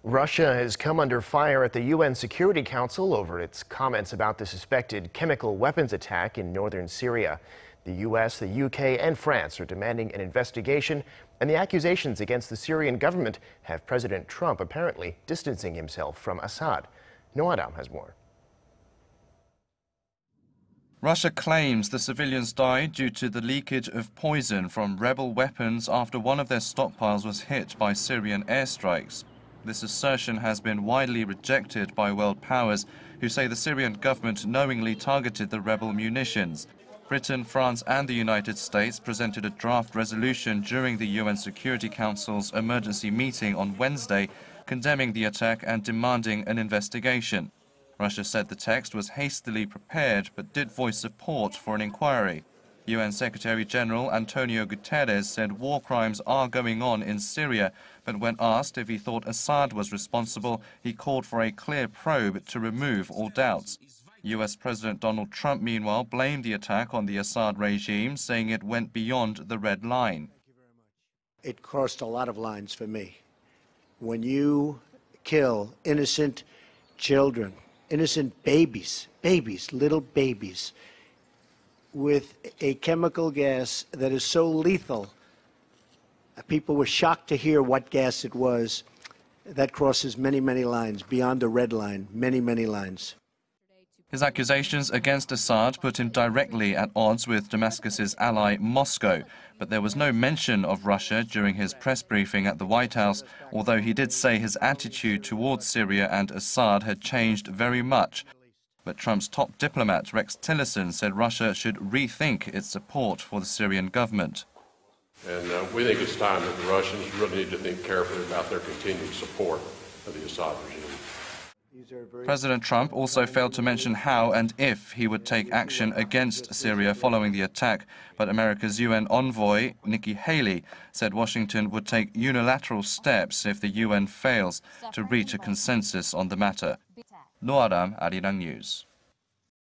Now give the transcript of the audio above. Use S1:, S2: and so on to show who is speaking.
S1: Russia has come under fire at the UN Security Council over its comments about the suspected chemical weapons attack in northern Syria. The US, the UK, and France are demanding an investigation, and the accusations against the Syrian government have President Trump apparently distancing himself from Assad. Aram has more.
S2: Russia claims the civilians died due to the leakage of poison from rebel weapons after one of their stockpiles was hit by Syrian airstrikes. This assertion has been widely rejected by world powers, who say the Syrian government knowingly targeted the rebel munitions. Britain, France and the United States presented a draft resolution during the UN Security Council's emergency meeting on Wednesday, condemning the attack and demanding an investigation. Russia said the text was hastily prepared but did voice support for an inquiry. UN Secretary-General Antonio Guterres said war crimes are going on in Syria, but when asked if he thought Assad was responsible, he called for a clear probe to remove all doubts. US President Donald Trump, meanwhile, blamed the attack on the Assad regime, saying it went beyond the red line.
S3: It crossed a lot of lines for me. When you kill innocent children, innocent babies, little babies, with a chemical gas that is so lethal, people were shocked to hear what gas it was. That crosses many, many lines, beyond the red line, many, many lines.
S2: His accusations against Assad put him directly at odds with Damascus's ally Moscow, but there was no mention of Russia during his press briefing at the White House, although he did say his attitude towards Syria and Assad had changed very much. But Trump's top diplomat, Rex Tillerson, said Russia should rethink its support for the Syrian government.
S4: And we think it's time that the Russians really need to think carefully about their continued support of the Assad regime.
S2: President Trump also failed to mention how and if he would take action against Syria following the attack, but America's UN envoy, Nikki Haley, said Washington would take unilateral steps if the UN fails to reach a consensus on the matter. Aram, Arirang News.